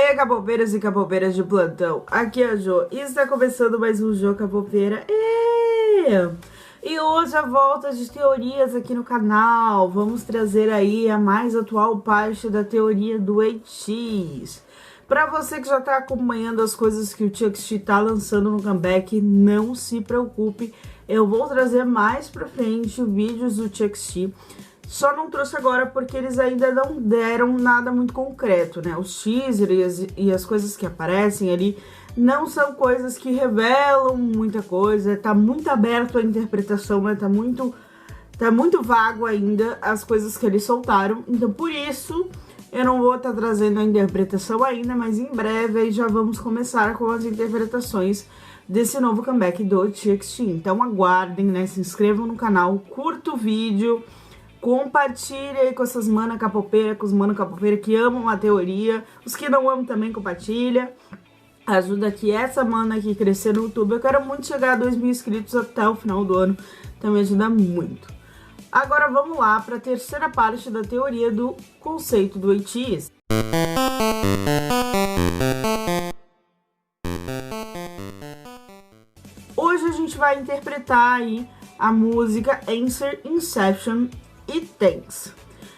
aí, capopeiras e capopeiras de plantão, aqui é a Jo e está começando mais um Jo Capopeira. E hoje a volta de teorias aqui no canal. Vamos trazer aí a mais atual parte da teoria do ETs. Pra você que já tá acompanhando as coisas que o TXT tá lançando no comeback, não se preocupe, eu vou trazer mais pra frente vídeos do TXT. Só não trouxe agora porque eles ainda não deram nada muito concreto, né? Os teasers e as coisas que aparecem ali não são coisas que revelam muita coisa. Tá muito aberto a interpretação, né? Tá muito vago ainda as coisas que eles soltaram. Então, por isso, eu não vou estar trazendo a interpretação ainda, mas em breve aí já vamos começar com as interpretações desse novo comeback do TXT. Então, aguardem, né? Se inscrevam no canal, curta o vídeo. Compartilha aí com essas mana capopeira, com os mano capopeira que amam a teoria. Os que não amam também compartilha. Ajuda aqui essa mana aqui crescer no YouTube. Eu quero muito chegar a 2.000 inscritos até o final do ano. Então me ajuda muito. Agora vamos lá para a terceira parte da teoria do conceito do ETs. Hoje a gente vai interpretar aí a música Answer, Inception e Thanks.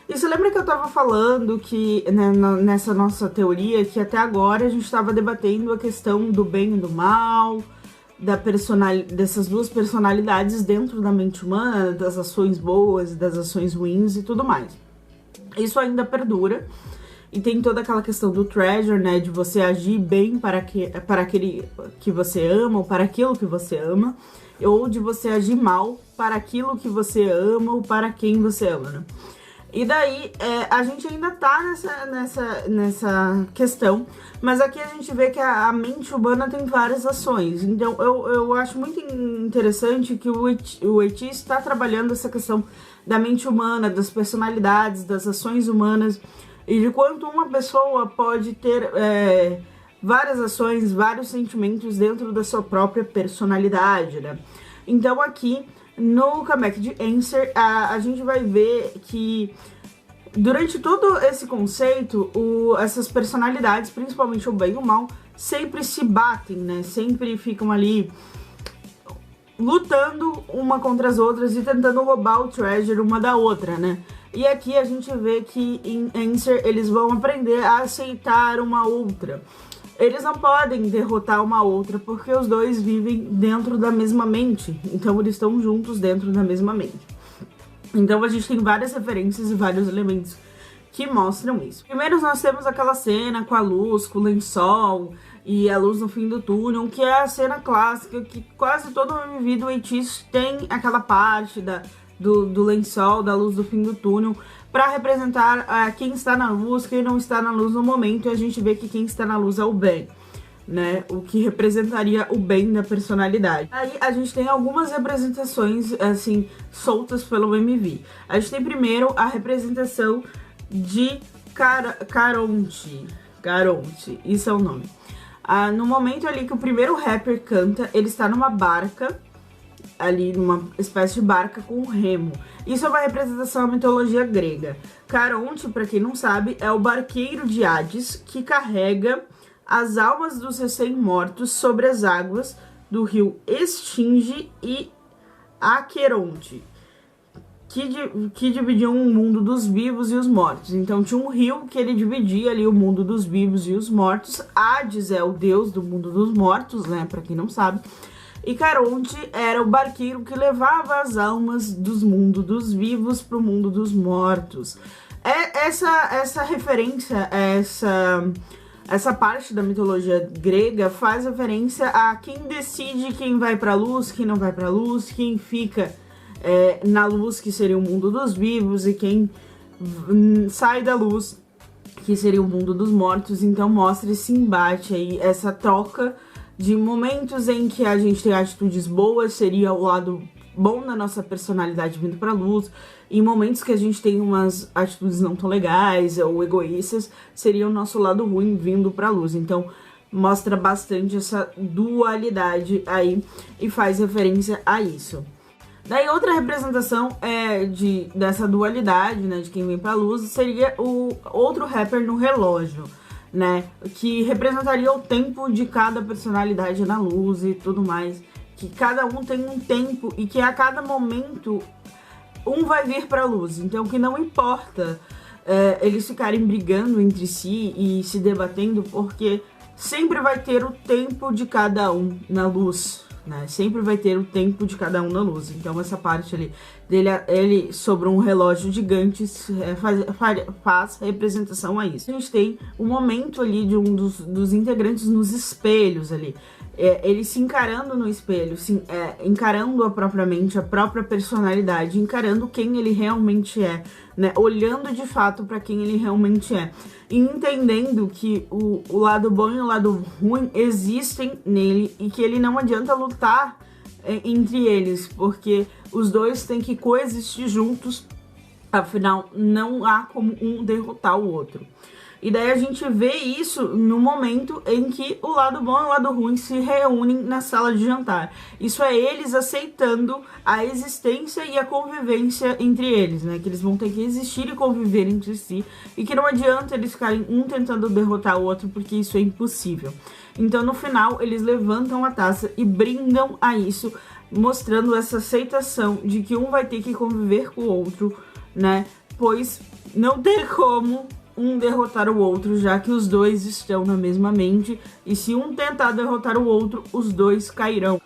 E você lembra que eu tava falando que, né, nessa nossa teoria, que até agora a gente tava debatendo a questão do bem e do mal, dessas duas personalidades dentro da mente humana, das ações boas, das ações ruins e tudo mais. Isso ainda perdura. E tem toda aquela questão do treasure, né, de você agir bem para aquele que você ama, ou para aquilo que você ama, ou de você agir mal para aquilo que você ama ou para quem você ama, né? E daí, a gente ainda tá nessa questão, mas aqui a gente vê que a mente humana tem várias ações. Então, eu acho muito interessante que o ET está trabalhando essa questão da mente humana, das personalidades, das ações humanas, e de quanto uma pessoa pode ter várias ações, vários sentimentos dentro da sua própria personalidade, né? Então aqui no comeback de Answer, a gente vai ver que durante todo esse conceito, essas personalidades, principalmente o bem e o mal, sempre se batem, né? Sempre ficam ali lutando uma contra as outras e tentando roubar o treasure uma da outra, né? E aqui a gente vê que em Answer eles vão aprender a aceitar uma outra. Eles não podem derrotar uma outra porque os dois vivem dentro da mesma mente. Então eles estão juntos dentro da mesma mente. Então a gente tem várias referências e vários elementos que mostram isso. Primeiro nós temos aquela cena com a luz, com o lençol e a luz no fim do túnel, que é a cena clássica que quase todo MV do ETs tem aquela parte do lençol, da luz do fim do túnel, para representar quem está na luz, quem não está na luz no momento, e a gente vê que quem está na luz é o bem, né? O que representaria o bem da personalidade. Aí a gente tem algumas representações, assim, soltas pelo MV. A gente tem primeiro a representação de Caronte, isso é o nome. No momento ali que o primeiro rapper canta, ele está numa barca, ali numa espécie de barca com um remo. Isso é uma representação da mitologia grega. Caronte, para quem não sabe, é o barqueiro de Hades que carrega as almas dos recém-mortos sobre as águas do rio Estinge e Aqueronte, que dividiam o mundo dos vivos e os mortos. Então tinha um rio que ele dividia ali o mundo dos vivos e os mortos. Hades é o deus do mundo dos mortos, né, para quem não sabe. E Caronte era o barqueiro que levava as almas do mundo dos vivos para o mundo dos mortos. Essa referência, essa parte da mitologia grega faz referência a quem decide quem vai para a luz, quem não vai para a luz, quem fica na luz, que seria o mundo dos vivos, e quem sai da luz, que seria o mundo dos mortos. Então mostra esse embate aí, essa troca de momentos em que a gente tem atitudes boas, seria o lado bom da nossa personalidade vindo pra luz, e em momentos que a gente tem umas atitudes não tão legais ou egoístas, seria o nosso lado ruim vindo pra luz. Então mostra bastante essa dualidade aí e faz referência a isso. Daí outra representação dessa dualidade, né, de quem vem pra luz, seria o outro rapper no relógio. né? Que representaria o tempo de cada personalidade na luz e tudo mais. Que cada um tem um tempo e que a cada momento um vai vir pra luz. Então que não importa eles ficarem brigando entre si e se debatendo, porque sempre vai ter o tempo de cada um na luz, né? Sempre vai ter o tempo de cada um na luz. Então essa parte ali dele, ele sobre um relógio gigante faz representação a isso. A gente tem um momento ali de um dos integrantes nos espelhos ali. Ele se encarando no espelho, encarando a própria mente, a própria personalidade, encarando quem ele realmente é, né? Olhando de fato para quem ele realmente é. E entendendo que o lado bom e o lado ruim existem nele e que ele não adianta lutar entre eles, porque os dois têm que coexistir juntos, afinal não há como um derrotar o outro. E daí a gente vê isso no momento em que o lado bom e o lado ruim se reúnem na sala de jantar. Isso é eles aceitando a existência e a convivência entre eles, né? Que eles vão ter que existir e conviver entre si. E que não adianta eles ficarem um tentando derrotar o outro, porque isso é impossível. Então no final eles levantam a taça e brindam a isso, mostrando essa aceitação de que um vai ter que conviver com o outro, né? Pois não tem como um derrotar o outro, já que os dois estão na mesma mente, e se um tentar derrotar o outro, os dois cairão.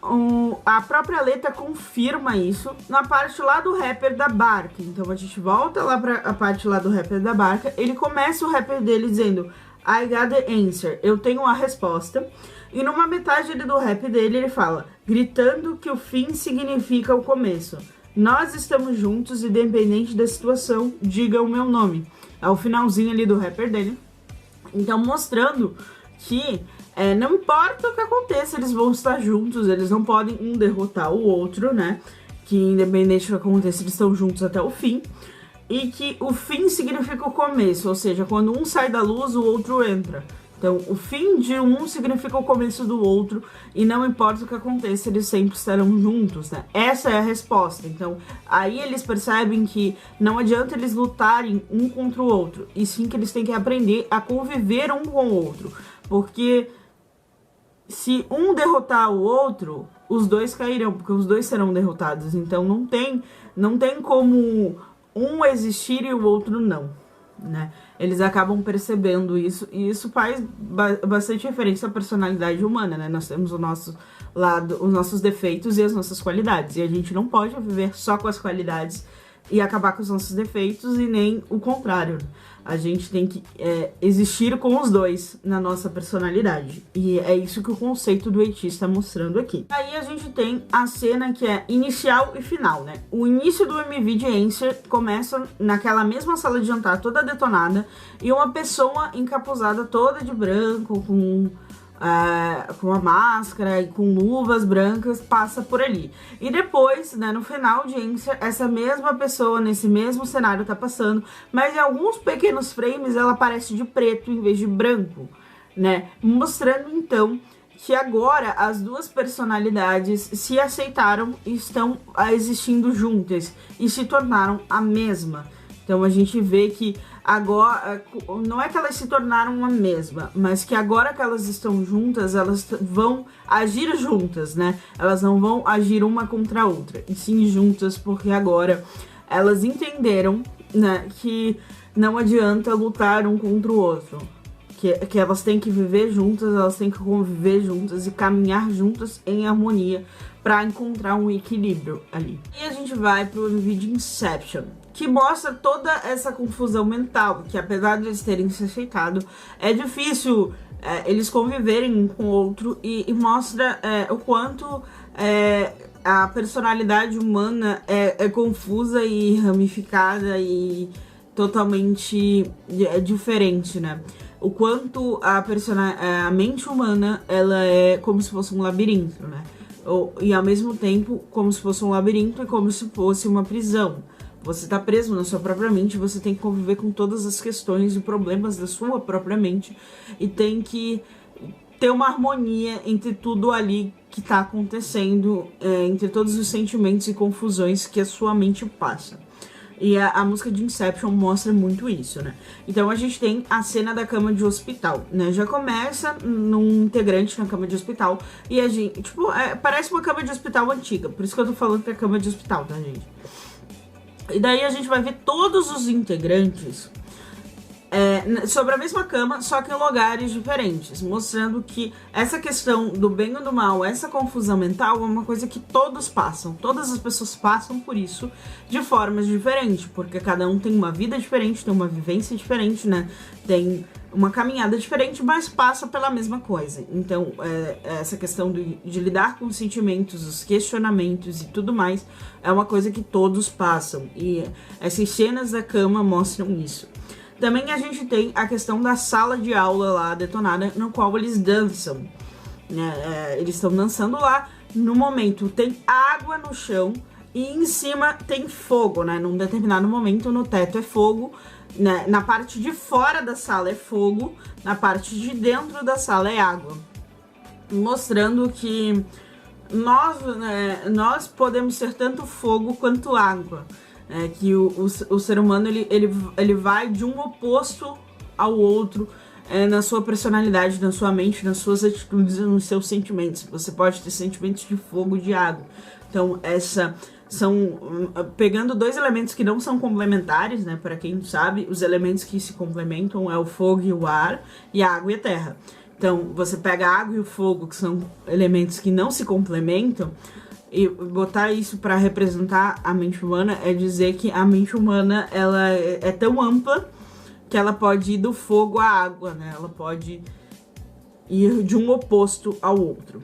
A própria letra confirma isso na parte lá do rapper da barca. Então a gente volta lá pra a parte lá do rapper da barca. Ele começa o rapper dele dizendo I got the answer, eu tenho a resposta. E numa metade ali do rap dele ele fala, gritando que o fim significa o começo. Nós estamos juntos, independente da situação, diga o meu nome. É o finalzinho ali do rapper dele. Então mostrando que não importa o que aconteça, eles vão estar juntos, eles não podem um derrotar o outro, né? Que independente do que aconteça, eles estão juntos até o fim. E que o fim significa o começo, ou seja, quando um sai da luz, o outro entra. Então, o fim de um significa o começo do outro, e não importa o que aconteça, eles sempre estarão juntos, né? Essa é a resposta. Então, aí eles percebem que não adianta eles lutarem um contra o outro, e sim que eles têm que aprender a conviver um com o outro. Porque se um derrotar o outro, os dois cairão, porque os dois serão derrotados. Então, não tem como um existir e o outro não, né? Eles acabam percebendo isso, e isso faz bastante referência à personalidade humana, né? Nós temos o nosso lado, os nossos defeitos e as nossas qualidades, e a gente não pode viver só com as qualidades e acabar com os nossos defeitos, e nem o contrário. A gente tem que existir com os dois na nossa personalidade. E é isso que o conceito do Eti está mostrando aqui. Aí a gente tem a cena que é inicial e final, né? O início do MV de Answer começa naquela mesma sala de jantar toda detonada, e uma pessoa encapuzada toda de branco, com a máscara e com luvas brancas passa por ali. E depois, né, no final de Answer, essa mesma pessoa nesse mesmo cenário tá passando, mas em alguns pequenos frames ela aparece de preto em vez de branco, né? Mostrando então que agora as duas personalidades se aceitaram e estão existindo juntas e se tornaram a mesma. Então a gente vê que agora, não é que elas se tornaram a mesma, mas que agora que elas estão juntas, elas vão agir juntas, né? Elas não vão agir uma contra a outra, e sim juntas, porque agora elas entenderam, né, que não adianta lutar um contra o outro. Que elas têm que viver juntas, elas têm que conviver juntas e caminhar juntas em harmonia para encontrar um equilíbrio ali. E a gente vai pro MV de Inception, que mostra toda essa confusão mental, que apesar de eles terem se aceitado, é difícil eles conviverem um com o outro, e mostra o quanto a personalidade humana é confusa e ramificada e totalmente diferente, né? O quanto a mente humana, ela é como se fosse um labirinto, né? E ao mesmo tempo, como se fosse um labirinto e como se fosse uma prisão. Você tá preso na sua própria mente, você tem que conviver com todas as questões e problemas da sua própria mente, e tem que ter uma harmonia entre tudo ali que tá acontecendo, entre todos os sentimentos e confusões que a sua mente passa. E a música de Inception mostra muito isso, né? Então a gente tem a cena da cama de hospital, né? Já começa num integrante na cama de hospital e a gente, tipo, parece uma cama de hospital antiga. Por isso que eu tô falando que é cama de hospital, tá, gente? E daí a gente vai ver todos os integrantes sobre a mesma cama, só que em lugares diferentes, mostrando que essa questão do bem e do mal, essa confusão mental é uma coisa que todos passam, todas as pessoas passam por isso de formas diferentes, porque cada um tem uma vida diferente, tem uma vivência diferente, né? Tem uma caminhada diferente, mas passa pela mesma coisa. Então, essa questão de lidar com os sentimentos, os questionamentos e tudo mais, é uma coisa que todos passam, e essas cenas da cama mostram isso. Também a gente tem a questão da sala de aula lá detonada, no qual eles dançam, né? Eles estão dançando lá, no momento tem água no chão e em cima tem fogo, né? Num determinado momento no teto é fogo, né? Na parte de fora da sala é fogo, na parte de dentro da sala é água. Mostrando que nós podemos ser tanto fogo quanto água. Que o ser humano ele vai de um oposto ao outro na sua personalidade, na sua mente, nas suas atitudes e nos seus sentimentos. Você pode ter sentimentos de fogo e de água. Então, pegando dois elementos que não são complementares, né? Para quem não sabe, os elementos que se complementam é o fogo e o ar, e a água e a terra. Então, você pega a água e o fogo, que são elementos que não se complementam, e botar isso para representar a mente humana é dizer que a mente humana ela é tão ampla que ela pode ir do fogo à água, né? Ela pode ir de um oposto ao outro.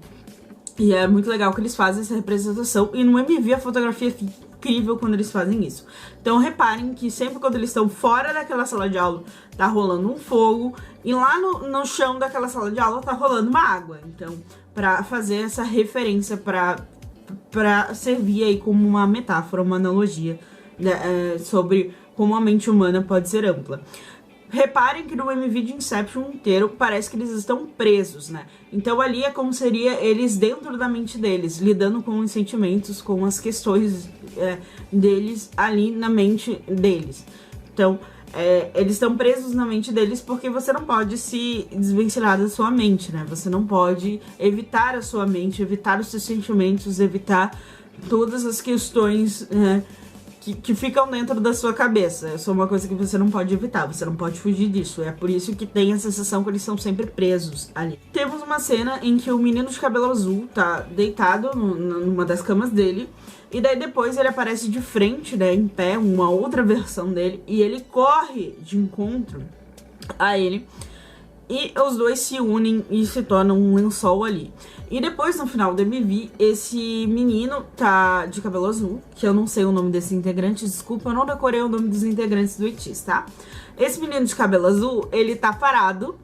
E é muito legal que eles fazem essa representação. E no MV a fotografia fica incrível quando eles fazem isso. Então reparem que sempre quando eles estão fora daquela sala de aula, tá rolando um fogo. E lá no chão daquela sala de aula tá rolando uma água. Então, para fazer essa referência, para servir aí como uma metáfora, uma analogia, né, sobre como a mente humana pode ser ampla. Reparem que no MV de Inception inteiro parece que eles estão presos, né? Então ali é como seria eles dentro da mente deles, lidando com os sentimentos, com as questões deles ali na mente deles. Então, eles estão presos na mente deles porque você não pode se desvencilhar da sua mente, né? Você não pode evitar a sua mente, evitar os seus sentimentos, evitar todas as questões que ficam dentro da sua cabeça. Isso é uma coisa que você não pode evitar, você não pode fugir disso. É por isso que tem a sensação que eles são sempre presos ali. Temos uma cena em que o menino de cabelo azul tá deitado numa das camas dele, e daí depois ele aparece de frente, né, em pé, uma outra versão dele, e ele corre de encontro a ele, e os dois se unem e se tornam um lençol ali. E depois, no final do MV, esse menino tá de cabelo azul, que eu não sei o nome desse integrante, desculpa, eu não decorei o nome dos integrantes do ITZY, tá? Esse menino de cabelo azul, ele tá parado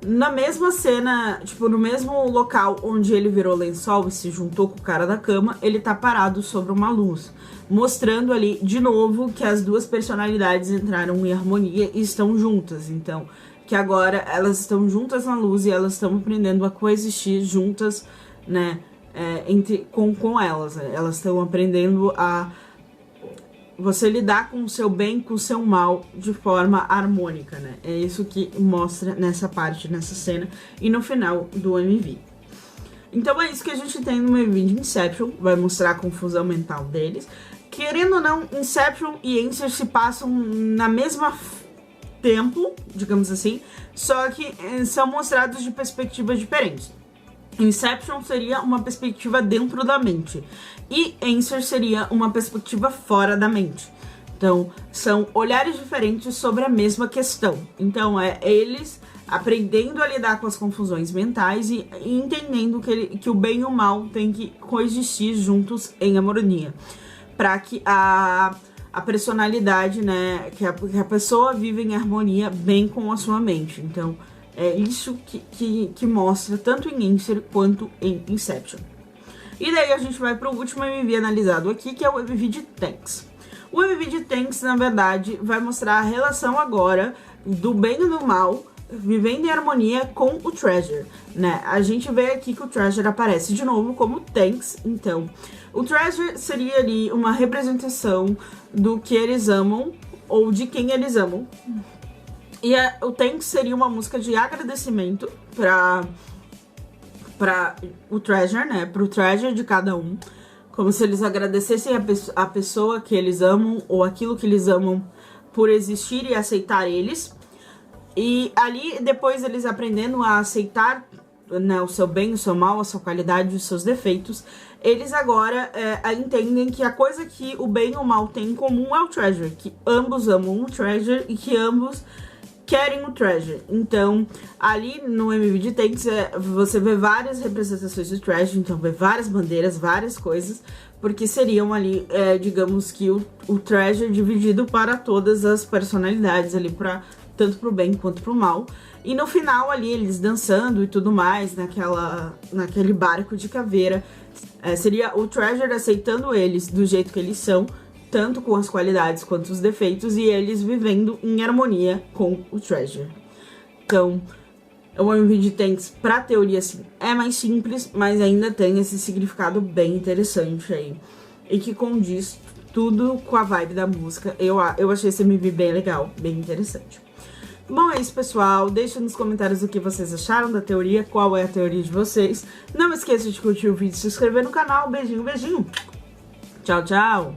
na mesma cena, tipo, no mesmo local onde ele virou lençol e se juntou com o cara da cama, ele tá parado sobre uma luz, mostrando ali, de novo, que as duas personalidades entraram em harmonia e estão juntas. Então, que agora elas estão juntas na luz e elas estão aprendendo a coexistir juntas, né, com elas. Elas estão aprendendo a você lidar com o seu bem, com o seu mal de forma harmônica, né? É isso que mostra nessa parte, nessa cena e no final do MV. Então é isso que a gente tem no MV de Inception, vai mostrar a confusão mental deles. Querendo ou não, Inception e Enter se passam na mesma tempo, digamos assim, só que são mostrados de perspectivas diferentes. Inception seria uma perspectiva dentro da mente e Enter seria uma perspectiva fora da mente. Então, são olhares diferentes sobre a mesma questão. Então, eles aprendendo a lidar com as confusões mentais e entendendo que o bem e o mal têm que coexistir juntos em harmonia, para que a personalidade, né, que a pessoa vive em harmonia bem com a sua mente. Então, é isso que mostra tanto em Enter quanto em Inception. E daí a gente vai para o último MV analisado aqui, que é o MV de Thanks. O MV de Thanks, na verdade, vai mostrar a relação agora do bem e do mal, vivendo em harmonia com o Treasure, né? A gente vê aqui que o Treasure aparece de novo como Thanks. Então, O Treasure seria ali uma representação do que eles amam ou de quem eles amam. E o Thanks seria uma música de agradecimento pra o Treasure, né? Pro Treasure de cada um. Como se eles agradecessem a pessoa que eles amam ou aquilo que eles amam por existir e aceitar eles. E ali, depois eles aprendendo a aceitar, né, o seu bem, o seu mal, a sua qualidade, os seus defeitos, eles agora entendem que a coisa que o bem e o mal têm em comum é o Treasure. Que ambos amam o Treasure e que ambos querem o Treasure. Então, ali no MV de Thanks, você vê várias representações do Treasure, então vê várias bandeiras, várias coisas, porque seriam ali, digamos que o Treasure dividido para todas as personalidades ali, tanto pro bem quanto pro mal. E no final ali, eles dançando e tudo mais, naquele barco de caveira, seria o Treasure aceitando eles do jeito que eles são, tanto com as qualidades quanto os defeitos, e eles vivendo em harmonia com o Treasure. Então, o MV de Thanks, pra teoria, assim, é mais simples, mas ainda tem esse significado bem interessante aí. E que condiz tudo com a vibe da música. Eu achei esse MV bem legal, bem interessante. Bom, é isso, pessoal. Deixa nos comentários o que vocês acharam da teoria, qual é a teoria de vocês. Não esqueça de curtir o vídeo e se inscrever no canal. Beijinho, beijinho. Tchau, tchau.